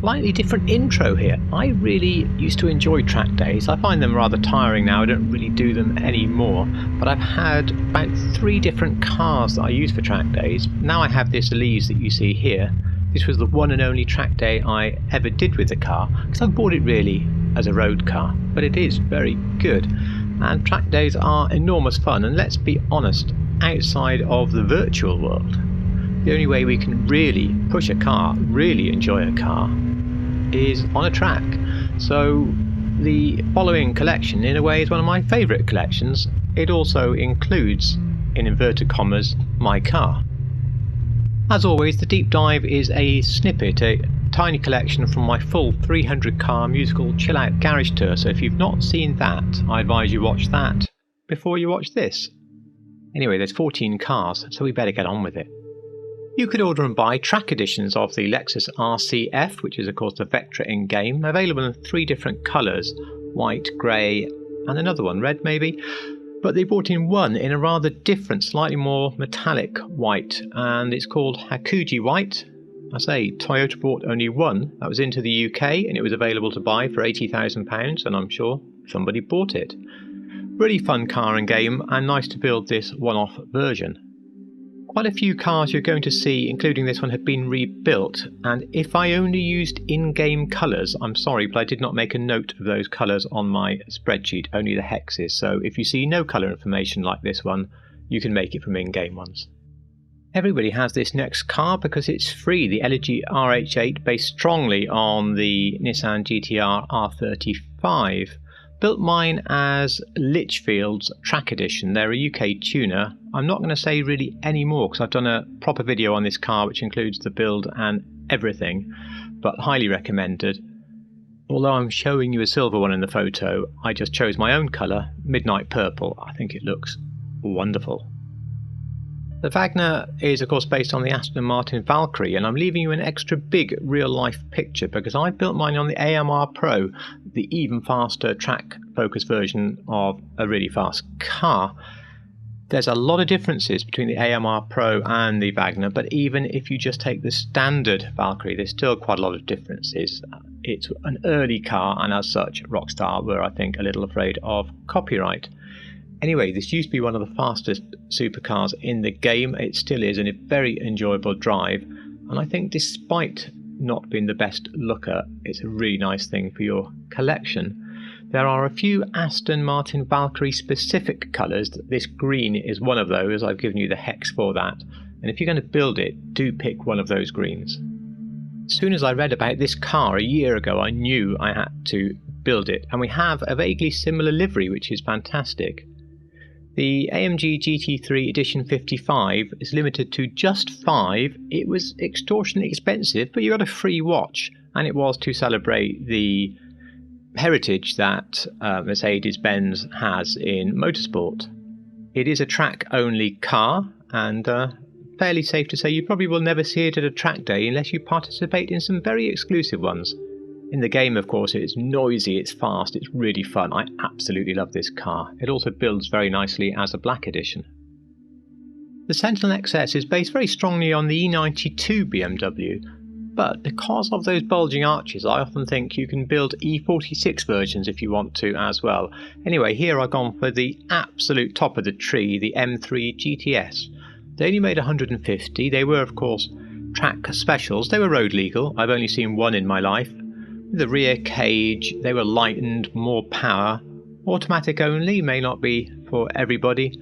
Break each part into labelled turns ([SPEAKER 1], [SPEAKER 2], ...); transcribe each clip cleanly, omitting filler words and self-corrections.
[SPEAKER 1] Slightly different intro here. I really used to enjoy track days. I find them rather tiring now. I don't really do them anymore. But I've had about 3 different cars that I use for track days. Now I have this Elise that you see here. This was the one and only track day I ever did with the car, because I bought it really as a road car, but it is very good. And track days are enormous fun, and let's be honest, outside of the virtual world, the only way we can really push a car, really enjoy a car, is on a track. So the following collection in a way is one of my favourite collections. It also includes, in inverted commas, my car. As always, the deep dive is a snippet, a tiny collection from my full 300 car musical chill out garage tour. So if you've not seen that, I advise you watch that before you watch this. Anyway, there's 14 cars, so we better get on with it. You could order and buy track editions of the Lexus RCF, which is of course the Vectra in-game, available in 3 different colours, white, grey and another one, red maybe. But they brought in one in a rather different, slightly more metallic white, and it's called Hakuji White. I say, Toyota brought only one. That was into the UK and it was available to buy for £80,000, and I'm sure somebody bought it. Really fun car and game, and nice to build this one-off version. Quite a few cars you're going to see, including this one, have been rebuilt, and if I only used in-game colours, I'm sorry, but I did not make a note of those colours on my spreadsheet, only the hexes. So if you see no colour information like this one, you can make it from in-game ones. Everybody has this next car because it's free, the Elegy RH8, based strongly on the Nissan GT-R R35. Built mine as Litchfield's Track Edition. They're a UK tuner. I'm not going to say really any more because I've done a proper video on this car which includes the build and everything, but highly recommended. Although I'm showing you a silver one in the photo, I just chose my own colour, Midnight Purple. I think it looks wonderful. The Wagner is of course based on the Aston Martin Valkyrie, and I'm leaving you an extra big real life picture because I built mine on the AMR Pro, the even faster track focus version of a really fast car. There's a lot of differences between the AMR Pro and the Wagner, but even if you just take the standard Valkyrie, there's still quite a lot of differences. It's an early car, and as such Rockstar were, I think, a little afraid of copyright. Anyway, this used to be one of the fastest supercars in the game. It still is, and a very enjoyable drive. And I think despite not being the best looker, it's a really nice thing for your collection. There are a few Aston Martin Valkyrie specific colours. This green is one of those. I've given you the hex for that. And if you're going to build it, do pick one of those greens. As soon as I read about this car a year ago, I knew I had to build it. And we have a vaguely similar livery, which is fantastic. The AMG GT3 Edition 55 is limited to just 5. It was extortionately expensive, but you got a free watch, and it was to celebrate the heritage that Mercedes-Benz has in motorsport. It is a track-only car, and fairly safe to say you probably will never see it at a track day unless you participate in some very exclusive ones. In the game, of course, it's noisy, it's fast, it's really fun. I absolutely love this car. It also builds very nicely as a black edition. The Sentinel XS is based very strongly on the E92 BMW, but because of those bulging arches, I often think you can build E46 versions if you want to as well. Anyway, here I've gone for the absolute top of the tree, the M3 GTS. They only made 150. They were, of course, track specials. They were road legal. I've only seen one in my life. The rear cage, they were lightened, more power. Automatic only may not be for everybody,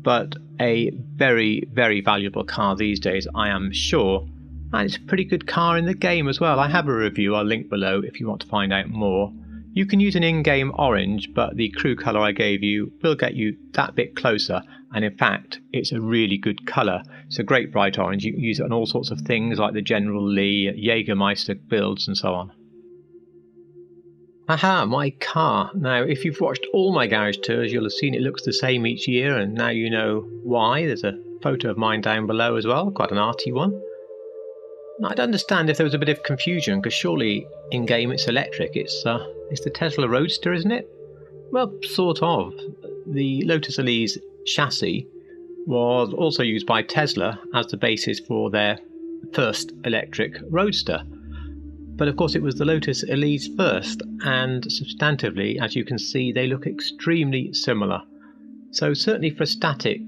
[SPEAKER 1] but a very, very valuable car these days, I am sure. And it's a pretty good car in the game as well. I have a review, I'll link below if you want to find out more. You can use an in-game orange, but the crew colour I gave you will get you that bit closer. And in fact, it's a really good colour. It's a great bright orange. You can use it on all sorts of things like the General Lee, Jägermeister builds and so on. Aha, my car. Now, if you've watched all my garage tours, you'll have seen it looks the same each year, and now you know why. There's a photo of mine down below as well, quite an arty one. I'd understand if there was a bit of confusion, because surely in-game it's electric. It's the Tesla Roadster, isn't it? Well, sort of. The Lotus Elise chassis was also used by Tesla as the basis for their first electric Roadster. But of course it was the Lotus Elise first, and substantively, as you can see, they look extremely similar. So certainly for a static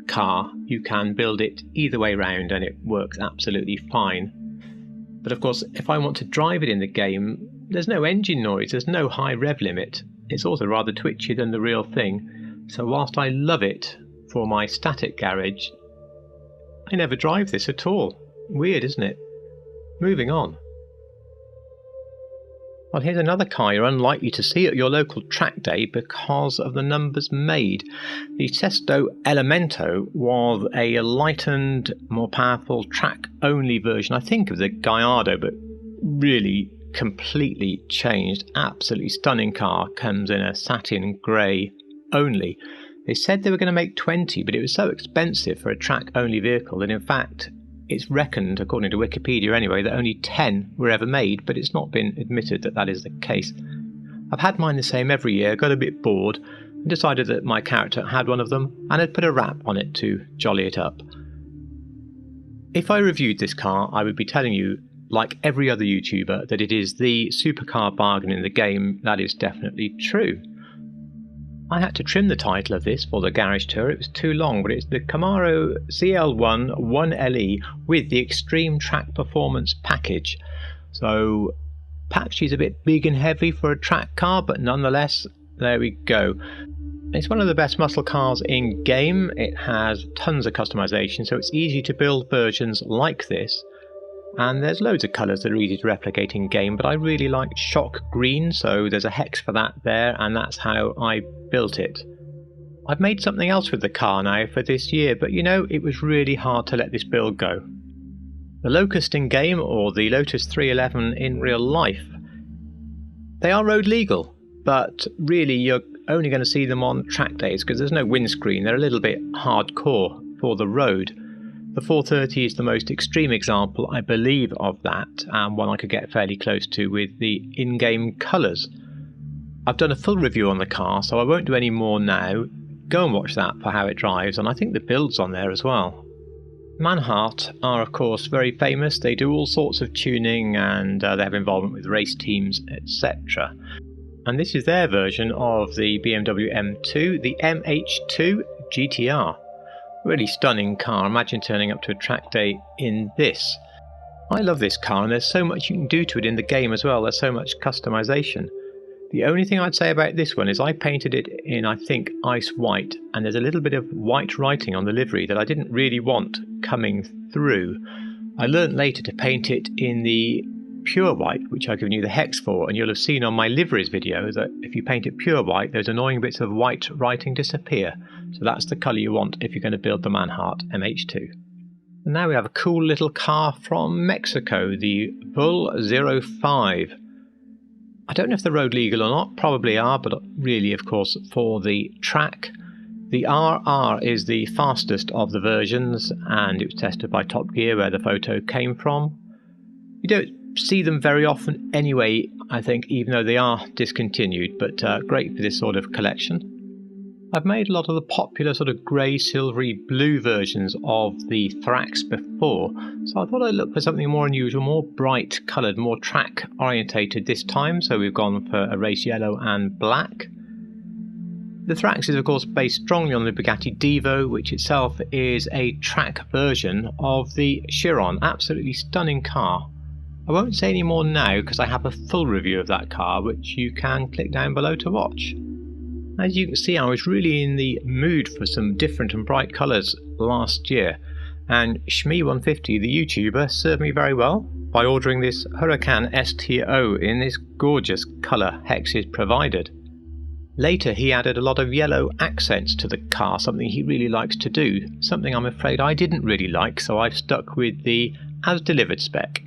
[SPEAKER 1] car, you can build it either way round and it works absolutely fine. But of course, if I want to drive it in the game, there's no engine noise, there's no high rev limit. It's also rather twitchy than the real thing. So whilst I love it for my static garage, I never drive this at all. Weird, isn't it? Moving on. Well, here's another car you're unlikely to see at your local track day because of the numbers made. The Sesto Elemento was a lightened, more powerful track-only version, I think, of the Gallardo, but really completely changed. Absolutely stunning car. Comes in a satin grey only. They said they were going to make 20, but it was so expensive for a track-only vehicle that in fact it's reckoned, according to Wikipedia anyway, that only 10 were ever made, but it's not been admitted that that is the case. I've had mine the same every year, got a bit bored, and decided that my character had one of them, and had put a wrap on it to jolly it up. If I reviewed this car, I would be telling you, like every other YouTuber, that it is the supercar bargain in the game. That is definitely true. I had to trim the title of this for the garage tour, it was too long, but it's the Camaro CL1 1LE with the Extreme Track Performance package. So perhaps she's a bit big and heavy for a track car, but nonetheless, there we go. It's one of the best muscle cars in game. It has tons of customization, so it's easy to build versions like this. And there's loads of colours that are easy to replicate in game, but I really like shock green, so there's a hex for that there, and that's how I built it. I've made something else with the car now for this year, but you know, it was really hard to let this build go. The Locust in game, or the Lotus 311 in real life, they are road legal, but really you're only going to see them on track days because there's no windscreen. They're a little bit hardcore for the road. The 430 is the most extreme example, I believe, of that, and one I could get fairly close to with the in-game colours. I've done a full review on the car, so I won't do any more now. Go and watch that for how it drives, and I think the build's on there as well. Manhart are of course very famous. They do all sorts of tuning and they have involvement with race teams, etc. And this is their version of the BMW M2, the MH2 GTR. Really stunning car. Imagine turning up to a track day in this. I love this car, and there's so much you can do to it in the game as well. There's so much customization. The only thing I'd say about this one is I painted it in, I think, ice white, and there's a little bit of white writing on the livery that I didn't really want coming through. I learnt later to paint it in the pure white, which I've given you the hex for, and you'll have seen on my liveries video that if you paint it pure white, those annoying bits of white writing disappear. So that's the colour you want if you're going to build the Manhart MH2. And now we have a cool little car from Mexico, the Bull 05. I don't know if they're road legal or not, probably are, but really, of course, for the track. The RR is the fastest of the versions, and it was tested by Top Gear, where the photo came from. You don't see them very often anyway, I think, even though they are discontinued, but great for this sort of collection. I've made a lot of the popular sort of grey, silvery blue versions of the Thrax before, so I thought I'd look for something more unusual, more bright coloured, more track orientated this time, so we've gone for a race yellow and black. The Thrax is of course based strongly on the Bugatti Divo, which itself is a track version of the Chiron. Absolutely stunning car. I won't say any more now because I have a full review of that car, which you can click down below to watch. As you can see, I was really in the mood for some different and bright colours last year, and Shmee150, the YouTuber, served me very well by ordering this Huracan STO in this gorgeous colour hexes provided. Later he added a lot of yellow accents to the car, something he really likes to do, something I'm afraid I didn't really like, so I've stuck with the as delivered spec.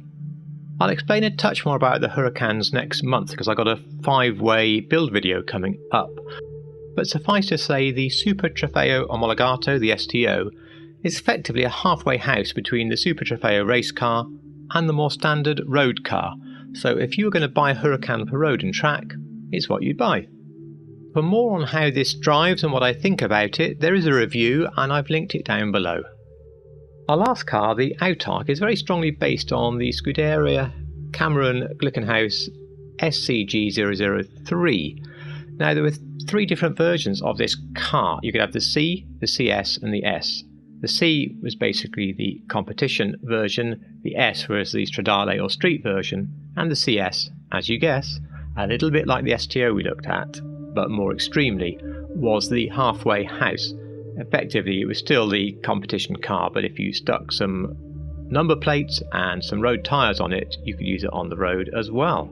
[SPEAKER 1] I'll explain a touch more about the Huracans next month because I've got a 5-way build video coming up. But suffice to say, the Super Trofeo Omologato, the STO, is effectively a halfway house between the Super Trofeo race car and the more standard road car. So if you were going to buy a Huracan for road and track, it's what you'd buy. For more on how this drives and what I think about it, there is a review and I've linked it down below. Our last car, the Autark, is very strongly based on the Scuderia Cameron Glickenhaus SCG003. Now there were three different versions of this car. You could have the C, the CS and the S. The C was basically the competition version, the S was the Stradale or street version, and the CS, as you guess, a little bit like the STO we looked at, but more extremely, was the halfway house. Effectively, it was still the competition car, but if you stuck some number plates and some road tyres on it, you could use it on the road as well.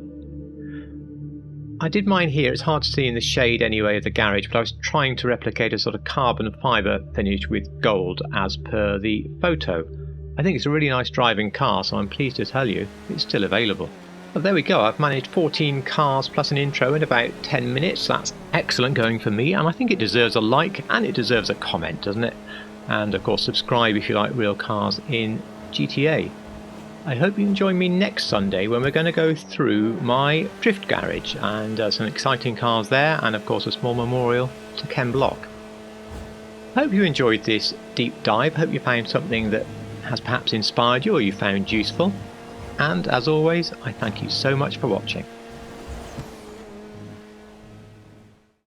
[SPEAKER 1] I did mine here. It's hard to see in the shade anyway of the garage, but I was trying to replicate a sort of carbon fibre finish with gold as per the photo. I think it's a really nice driving car, so I'm pleased to tell you it's still available. Well, there we go. I've managed 14 cars plus an intro in about 10 minutes. That's excellent going for me, and I think it deserves a like and it deserves a comment, doesn't it? And of course subscribe if you like real cars in GTA. I hope you join me next Sunday when we're going to go through my drift garage and some exciting cars there, and of course a small memorial to Ken Block. Hope you enjoyed this deep dive. Hope you found something that has perhaps inspired you or you found useful. And as always, I thank you so much for watching.